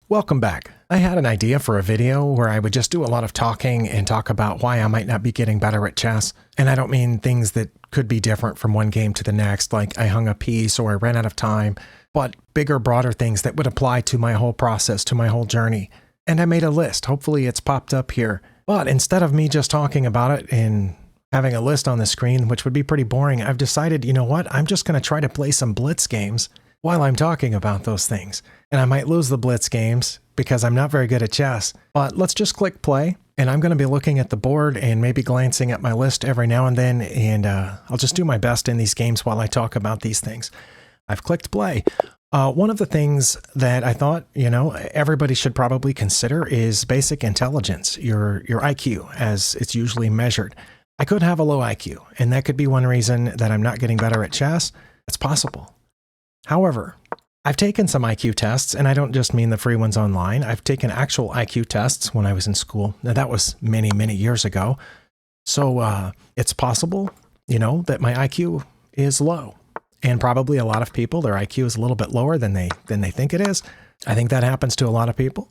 Welcome back. I had an idea for a video where I would just do a lot of talking and talk about why I might not be getting better at chess. And I don't mean things that could be different from one game to the next, like I hung a piece or I ran out of time, but bigger, broader things that would apply to my whole process, to my whole journey. And I made a list. Hopefully it's popped up here. But instead of me just talking about it and having a list on the screen, which would be pretty boring, I've decided, you know what? I'm just going to try to play some Blitz games while I'm talking about those things. And I might lose the Blitz games because I'm not very good at chess. But let's just click play. And I'm going to be looking at the board and maybe glancing at my list every now and then. And I'll just do my best in these games while I talk about these things. I've clicked play. One of the things that I thought, everybody should probably consider is basic intelligence, your IQ, as it's usually measured. I could have a low IQ, and that could be one reason that I'm not getting better at chess. It's possible. However, I've taken some IQ tests, and I don't just mean the free ones online. I've taken actual IQ tests when I was in school. Now, that was many, many years ago. So it's possible, that my IQ is low. And probably a lot of people, their IQ is a little bit lower than they think it is. I think that happens to a lot of people.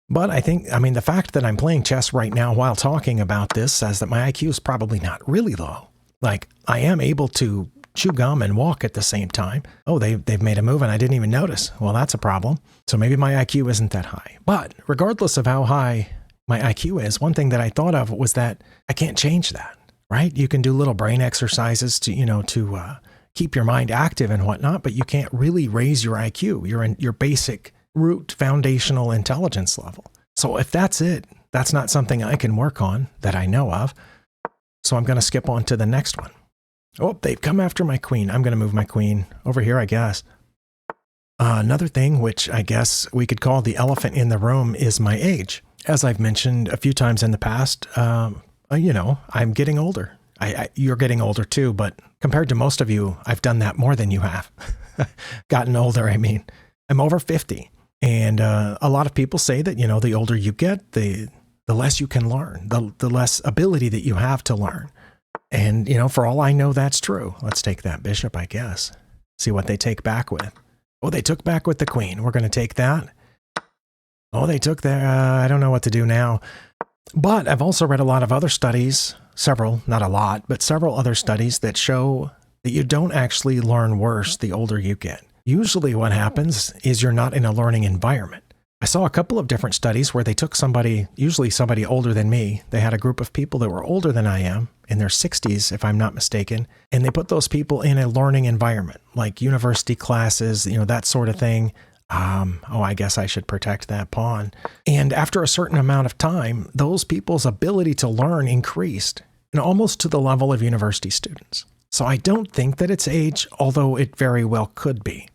But the fact that I'm playing chess right now while talking about this says that my IQ is probably not really low. Like, I am able to chew gum and walk at the same time. Oh, they've made a move and I didn't even notice. Well, that's a problem. So maybe my IQ isn't that high. But regardless of how high my IQ is, one thing that I thought of was that I can't change that, right? You can do little brain exercises to keep your mind active and whatnot, but you can't really raise your IQ. You're in your basic root foundational intelligence level. So if that's it, that's not something I can work on that I know of. So I'm going to skip on to the next one. Oh, they've come after my queen. I'm going to move my queen over here, I guess. Another thing, which I guess we could call the elephant in the room, is my age. As I've mentioned a few times in the past, I'm getting older. You're getting older too, but compared to most of you, I've done that more than you have. Gotten older, I mean. I'm over 50. And a lot of people say that, the older you get, the less you can learn, the less ability that you have to learn. And, for all I know, that's true. Let's take that bishop, I guess. See what they take back with. Oh, they took back with the queen. We're going to take that. Oh, they took their, I don't know what to do now. But I've also read a lot of other studies, several, not a lot, but several other studies that show that you don't actually learn worse the older you get. Usually what happens is you're not in a learning environment. I saw a couple of different studies where they took usually somebody older than me. They had a group of people that were older than I am, in their 60s, if I'm not mistaken, and they put those people in a learning environment, like university classes, that sort of thing. I guess I should protect that pawn. And after a certain amount of time, those people's ability to learn increased, and almost to the level of university students. So I don't think that it's age, although it very well could be.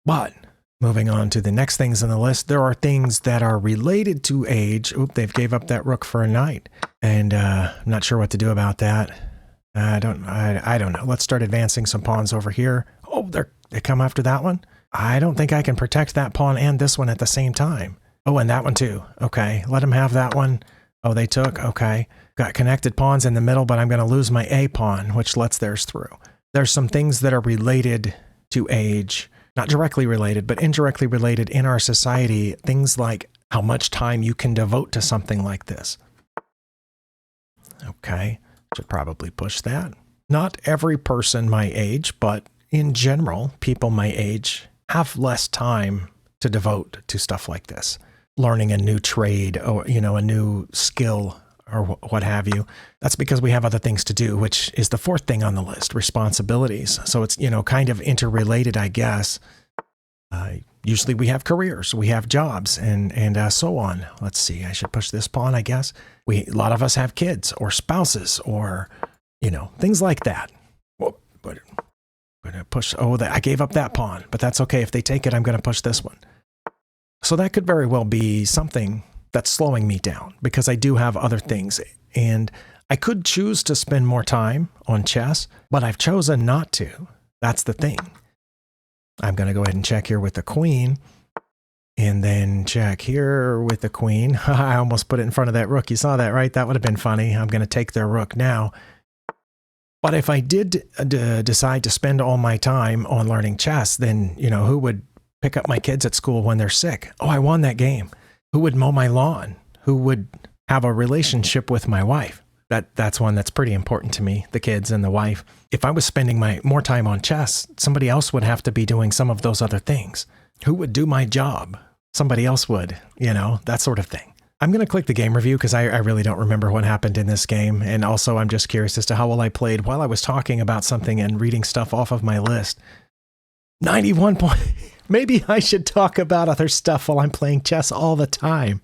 But moving on to the next things on the list, there are things that are related to age. Oop, they've gave up that rook for a knight. And I'm not sure what to do about that. I don't know. Let's start advancing some pawns over here. Oh, they come after that one. I don't think I can protect that pawn and this one at the same time. Oh, and that one too. Okay, let them have that one. Oh, they took. Okay. Got connected pawns in the middle, but I'm going to lose my A pawn, which lets theirs through. There's some things that are related to age. Not directly related, but indirectly related in our society. Things like how much time you can devote to something like this. Okay, should probably push that. Not every person my age, but in general, people my age have less time to devote to stuff like this. Learning a new trade or, a new skill or what have you. That's because we have other things to do, which is the fourth thing on the list, responsibilities. So it's, kind of interrelated, I guess. Usually we have careers, we have jobs, and so on. Let's see, I should push this pawn, I guess. A lot of us have kids or spouses or, things like that. Whoop, but I'm going to push, I gave up that pawn, but that's okay. If they take it, I'm going to push this one. So that could very well be something that's slowing me down because I do have other things. And I could choose to spend more time on chess, but I've chosen not to. That's the thing. I'm going to go ahead and check here with the queen and then check here with the queen. I almost put it in front of that rook. You saw that, right? That would have been funny. I'm going to take their rook now. But if I did decide to spend all my time on learning chess, then, who would pick up my kids at school when they're sick? Oh, I won that game. Who would mow my lawn? Who would have a relationship with my wife? That's one that's pretty important to me, the kids and the wife. If I was spending more time on chess, somebody else would have to be doing some of those other things. Who would do my job? Somebody else would, that sort of thing. I'm going to click the game review because I really don't remember what happened in this game. And also I'm just curious as to how well I played while I was talking about something and reading stuff off of my list. 91 points. Maybe I should talk about other stuff while I'm playing chess all the time.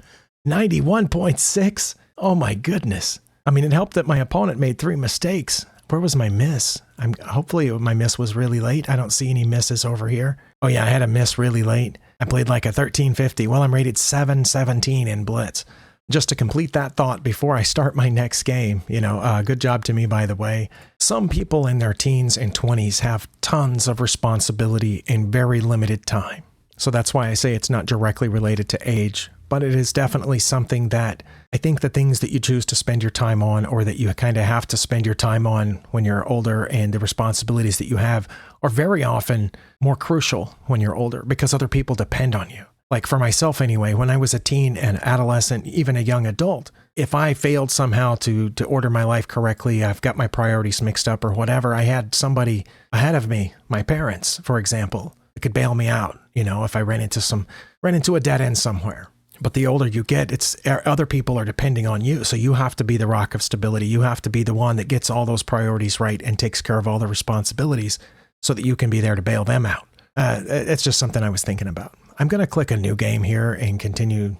91.6. Oh my goodness. I mean, it helped that my opponent made 3 mistakes. Where was my miss? Hopefully my miss was really late. I don't see any misses over here. Oh yeah, I had a miss really late. I played like a 1350. Well, I'm rated 717 in Blitz. Just to complete that thought before I start my next game, good job to me, by the way. Some people in their teens and 20s have tons of responsibility in very limited time. So that's why I say it's not directly related to age, but it is definitely something that I think the things that you choose to spend your time on, or that you kind of have to spend your time on when you're older, and the responsibilities that you have are very often more crucial when you're older because other people depend on you. Like for myself anyway, when I was a teen and adolescent, even a young adult, if I failed somehow to order my life correctly, I've got my priorities mixed up or whatever, I had somebody ahead of me, my parents, for example, that could bail me out, if I ran into a dead end somewhere. But the older you get, it's other people are depending on you. So you have to be the rock of stability. You have to be the one that gets all those priorities right and takes care of all the responsibilities so that you can be there to bail them out. It's just something I was thinking about. I'm going to click a new game here and continue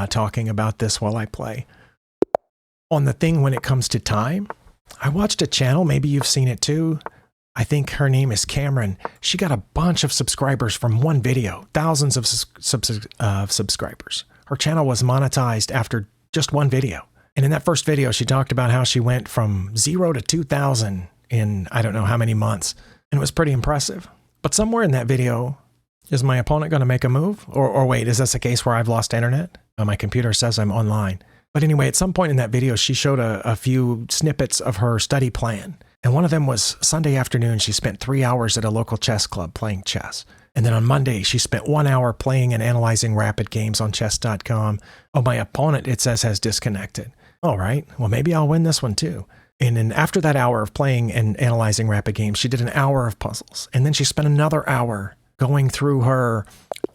talking about this while I play. On the thing when it comes to time, I watched a channel, maybe you've seen it too. I think her name is Cameron. She got a bunch of subscribers from one video, thousands of subscribers. Her channel was monetized after just one video. And in that first video, she talked about how she went from 0 to 2,000 in I don't know how many months. And it was pretty impressive. But somewhere in that video, is my opponent going to make a move? Or wait, is this a case where I've lost internet? My computer says I'm online. But anyway, at some point in that video, she showed a few snippets of her study plan. And one of them was Sunday afternoon, she spent 3 hours at a local chess club playing chess. And then on Monday, she spent 1 hour playing and analyzing rapid games on chess.com. Oh, my opponent, it says, has disconnected. All right, well, maybe I'll win this one too. And then after that hour of playing and analyzing rapid games, she did an hour of puzzles. And then she spent another hour going through her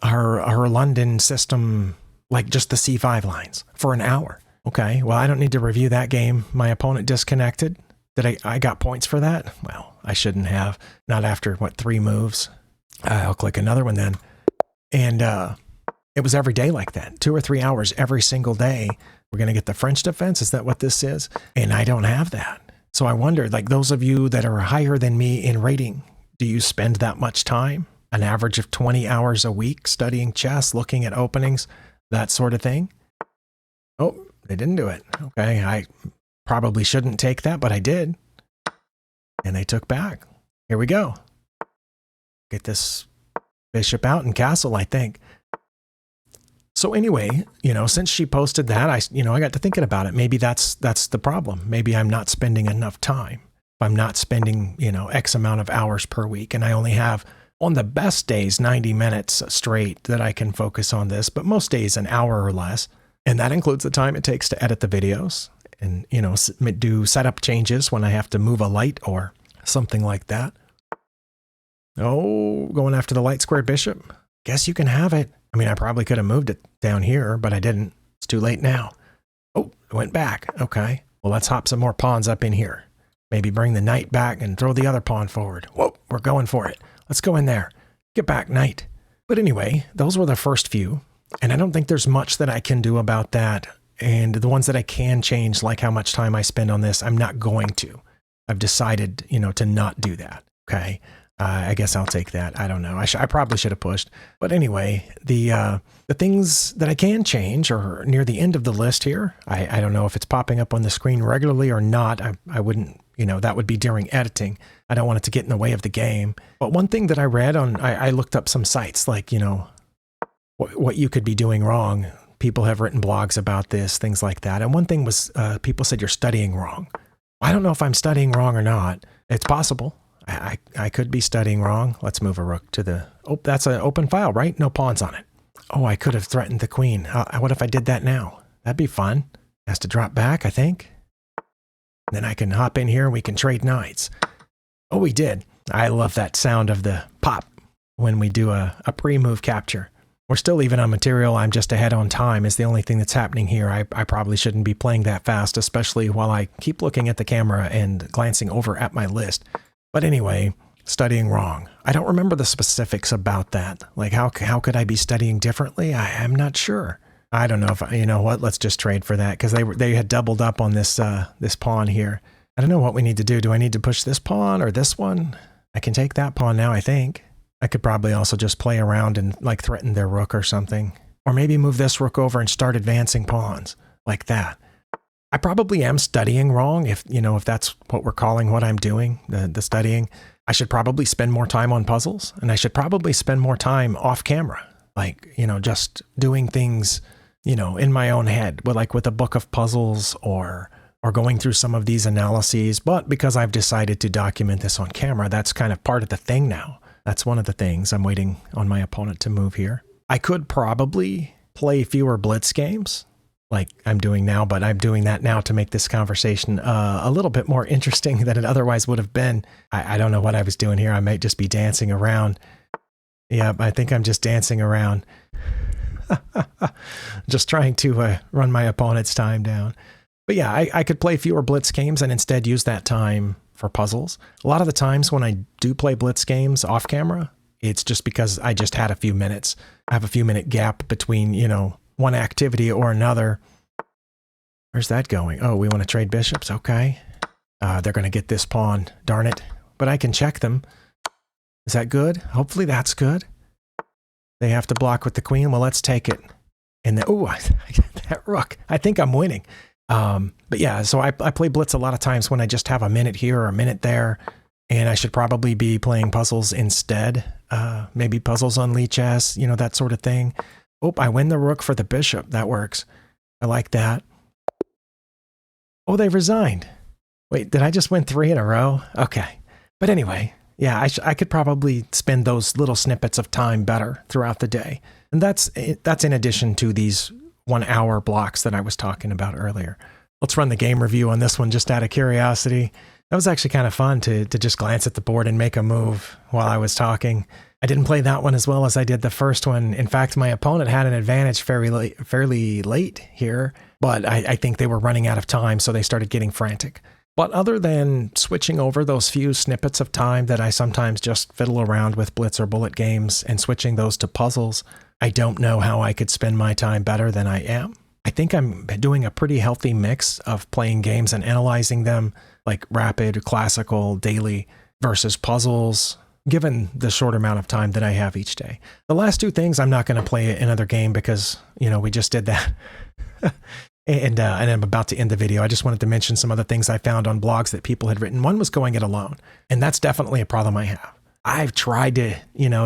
London system, like just the C5 lines for an hour. Okay, well, I don't need to review that game. My opponent disconnected. Did I got points for that? Well, I shouldn't have. Not after, 3 moves? I'll click another one then. And it was every day like that. 2 or 3 hours every single day. We're going to get the French defense. Is that what this is? And I don't have that. So I wondered, like those of you that are higher than me in rating, do you spend that much time? An average of 20 hours a week studying chess, looking at openings, that sort of thing? Oh, they didn't do it. Okay, I probably shouldn't take that, but I did. And they took back. Here we go. Get this bishop out and castle, I think. So anyway, since she posted that, I got to thinking about it. Maybe that's the problem. Maybe I'm not spending enough time. If I'm not spending, X amount of hours per week, and I only have, on the best days, 90 minutes straight that I can focus on this, but most days an hour or less. And that includes the time it takes to edit the videos and, do setup changes when I have to move a light or something like that. Oh, going after the light square bishop. Guess you can have it. I mean, I probably could have moved it down here, but I didn't. It's too late now. Oh, it went back. Okay. Well, let's hop some more pawns up in here. Maybe bring the knight back and throw the other pawn forward. Whoa, we're going for it. Let's go in there. Get back, knight. But anyway, those were the first few. And I don't think there's much that I can do about that. And the ones that I can change, like how much time I spend on this, I'm not going to. I've decided, to not do that. Okay. I guess I'll take that. I don't know. I probably should have pushed. But anyway, the things that I can change are near the end of the list here. I don't know if it's popping up on the screen regularly or not. I wouldn't, that would be during editing. I don't want it to get in the way of the game. But one thing that I read I looked up some sites like, what you could be doing wrong. People have written blogs about this, things like that. And one thing was people said you're studying wrong. I don't know if I'm studying wrong or not. It's possible. I could be studying wrong. Let's move a rook to the... Oh, that's an open file, right? No pawns on it. Oh, I could have threatened the queen. What if I did that now? That'd be fun. Has to drop back, I think. Then I can hop in here and we can trade knights. Oh, we did. I love that sound of the pop when we do a pre-move capture. We're still even on material. I'm just ahead on time is the only thing that's happening here. I probably shouldn't be playing that fast, especially while I keep looking at the camera and glancing over at my list. But anyway, studying wrong. I don't remember the specifics about that. Like how could I be studying differently? I'm not sure. I don't know if, you know what, let's just trade for that because they had doubled up on this pawn here. I don't know what we need to do. Do I need to push this pawn or this one? I can take that pawn now, I think. I could probably also just play around and like threaten their rook or something. Or maybe move this rook over and start advancing pawns like that. I probably am studying wrong if that's what we're calling what I'm doing, the studying. I should probably spend more time on puzzles and I should probably spend more time off camera. Like, just doing things, in my own head, with a book of puzzles or going through some of these analyses. But because I've decided to document this on camera, that's kind of part of the thing now. That's one of the things. I'm waiting on my opponent to move here. I could probably play fewer Blitz games like I'm doing now, but I'm doing that now to make this conversation a little bit more interesting than it otherwise would have been. I don't know what I was doing here. I might just be dancing around. Yeah, I think I'm just dancing around. Just trying to run my opponent's time down. But yeah, I could play fewer Blitz games and instead use that time for puzzles. A lot of the times when I do play Blitz games off camera, it's just because I just had a few minutes. I have a few minute gap between, one activity or another. Where's that going? Oh, we want to trade bishops. Okay. They're going to get this pawn. Darn it. But I can check them. Is that good? Hopefully that's good. They have to block with the queen. Well, let's take it. And then, oh, I got that rook. I think I'm winning. But yeah, so I play Blitz a lot of times when I just have a minute here or a minute there, and I should probably be playing puzzles instead. Maybe puzzles on Lichess, that sort of thing. Oh, I win the rook for the bishop. That works. I like that. Oh, they resigned. Wait, did I just win 3 in a row? Okay. But anyway, yeah, I could probably spend those little snippets of time better throughout the day. And that's in addition to these 1 hour blocks that I was talking about earlier. Let's run the game review on this one just out of curiosity. That was actually kind of fun to just glance at the board and make a move while I was talking. I didn't play that one as well as I did the first one. In fact, my opponent had an advantage fairly late here, but I think they were running out of time, so they started getting frantic. But other than switching over those few snippets of time that I sometimes just fiddle around with Blitz or bullet games and switching those to puzzles, I don't know how I could spend my time better than I am. I think I'm doing a pretty healthy mix of playing games and analyzing them, like rapid, classical, daily, versus puzzles, given the short amount of time that I have each day. The last 2 things, I'm not going to play another game because, we just did that. And I'm about to end the video. I just wanted to mention some other things I found on blogs that people had written. One was going it alone, and that's definitely a problem I have. I've tried to,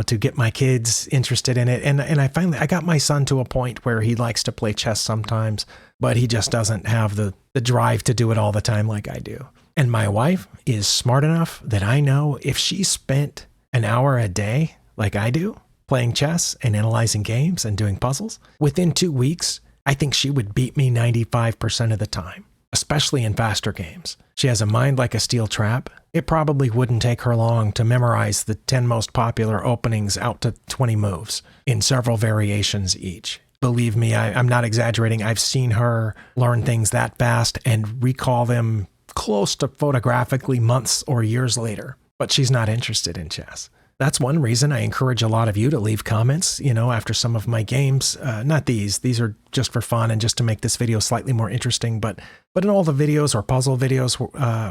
to get my kids interested in it. And I got my son to a point where he likes to play chess sometimes, but he just doesn't have the drive to do it all the time like I do. And my wife is smart enough that I know if she spent an hour a day like I do, playing chess and analyzing games and doing puzzles, within 2 weeks, I think she would beat me 95% of the time, especially in faster games. She has a mind like a steel trap. It probably wouldn't take her long to memorize the 10 most popular openings out to 20 moves in several variations each. Believe me, I'm not exaggerating. I've seen her learn things that fast and recall them close to photographically months or years later. But she's not interested in chess. That's one reason I encourage a lot of you to leave comments, after some of my games. Not these are just for fun and just to make this video slightly more interesting. But in all the videos or puzzle videos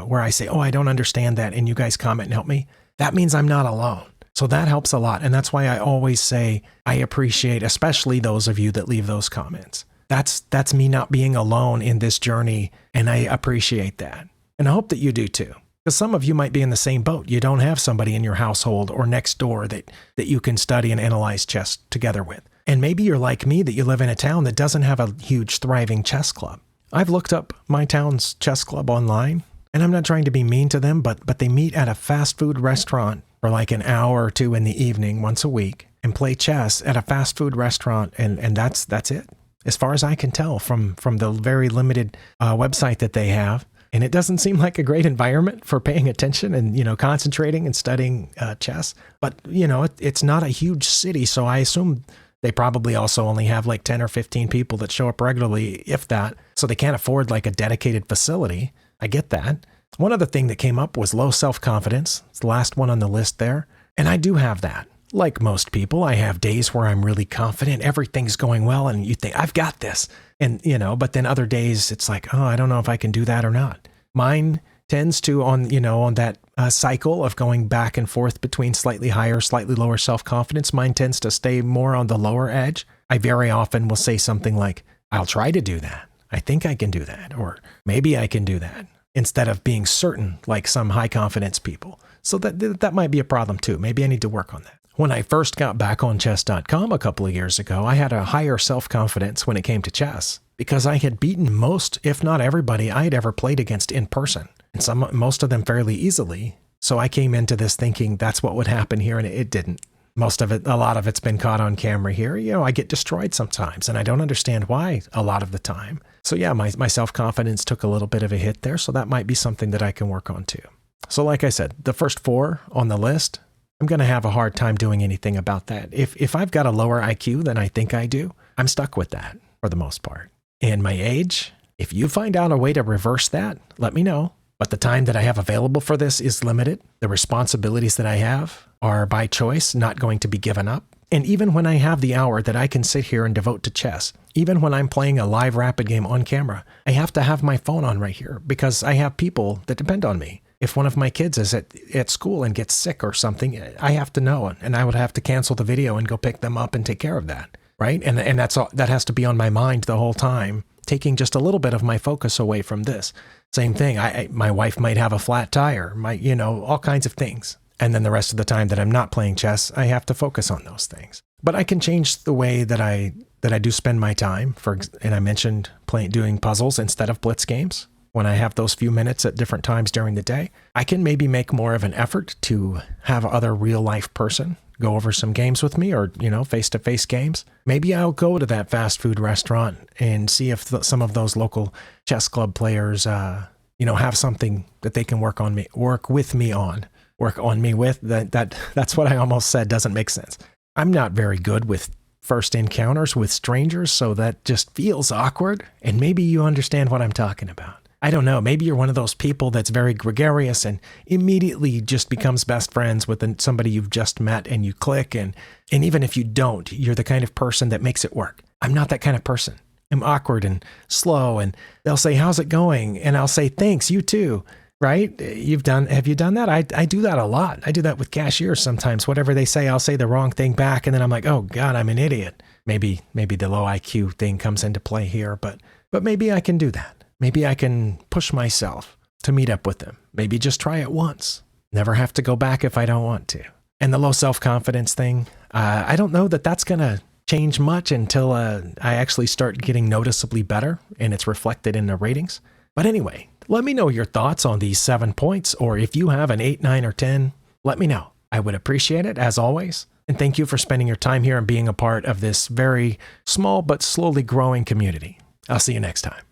where I say, oh, I don't understand that, and you guys comment and help me, that means I'm not alone. So that helps a lot. And that's why I always say I appreciate, especially those of you that leave those comments. That's me not being alone in this journey, and I appreciate that. And I hope that you do too. Because some of you might be in the same boat. You don't have somebody in your household or next door that you can study and analyze chess together with. And maybe you're like me, that you live in a town that doesn't have a huge thriving chess club. I've looked up my town's chess club online. And I'm not trying to be mean to them, but they meet at a fast food restaurant for like an hour or two in the evening once a week and play chess at a fast food restaurant. And that's it. As far as I can tell from the very limited website that they have. And it doesn't seem like a great environment for paying attention and, concentrating and studying chess. But, it's not a huge city. So I assume they probably also only have like 10 or 15 people that show up regularly, if that. So they can't afford like a dedicated facility. I get that. One other thing that came up was low self-confidence. It's the last one on the list there. And I do have that. Like most people, I have days where I'm really confident, everything's going well, and you think, I've got this. And, but then other days it's like, oh, I don't know if I can do that or not. Mine tends to, on that cycle of going back and forth between slightly higher, slightly lower self-confidence, mine tends to stay more on the lower edge. I very often will say something like, I'll try to do that. I think I can do that. Or maybe I can do that, instead of being certain like some high confidence people. So that might be a problem too. Maybe I need to work on that. When I first got back on chess.com a couple of years ago, I had a higher self-confidence when it came to chess because I had beaten most, if not everybody, I had ever played against in person, and most of them fairly easily. So I came into this thinking that's what would happen here, and it didn't. A lot of it's been caught on camera here. I get destroyed sometimes, and I don't understand why a lot of the time. So yeah, my self-confidence took a little bit of a hit there, so that might be something that I can work on too. So like I said, the first 4 on the list, I'm going to have a hard time doing anything about that. If I've got a lower IQ than I think I do, I'm stuck with that for the most part. And my age, if you find out a way to reverse that, let me know. But the time that I have available for this is limited. The responsibilities that I have are by choice, not going to be given up. And even when I have the hour that I can sit here and devote to chess, even when I'm playing a live rapid game on camera, I have to have my phone on right here because I have people that depend on me. If one of my kids is at school and gets sick or something, I have to know, and I would have to cancel the video and go pick them up and take care of that, right? And that's all, that has to be on my mind the whole time, taking just a little bit of my focus away from this. Same thing, my wife might have a flat tire, all kinds of things. And then the rest of the time that I'm not playing chess, I have to focus on those things. But I can change the way that I do spend my time. And I mentioned doing puzzles instead of Blitz games. When I have those few minutes at different times during the day, I can maybe make more of an effort to have other real life person go over some games with me or, face-to-face games. Maybe I'll go to that fast food restaurant and see if some of those local chess club players, have something that they can work on me with. That's what I almost said doesn't make sense. I'm not very good with first encounters with strangers, so that just feels awkward. And maybe you understand what I'm talking about. I don't know, maybe you're one of those people that's very gregarious and immediately just becomes best friends with somebody you've just met and you click. And even if you don't, you're the kind of person that makes it work. I'm not that kind of person. I'm awkward and slow, and they'll say, how's it going? And I'll say, thanks, you too, right? Have you done that? I do that a lot. I do that with cashiers sometimes. Whatever they say, I'll say the wrong thing back. And then I'm like, oh God, I'm an idiot. Maybe the low IQ thing comes into play here, but maybe I can do that. Maybe I can push myself to meet up with them. Maybe just try it once. Never have to go back if I don't want to. And the low self-confidence thing, I don't know that that's going to change much until I actually start getting noticeably better and it's reflected in the ratings. But anyway, let me know your thoughts on these 7 points, or if you have an 8, 9, or 10, let me know. I would appreciate it, as always. And thank you for spending your time here and being a part of this very small but slowly growing community. I'll see you next time.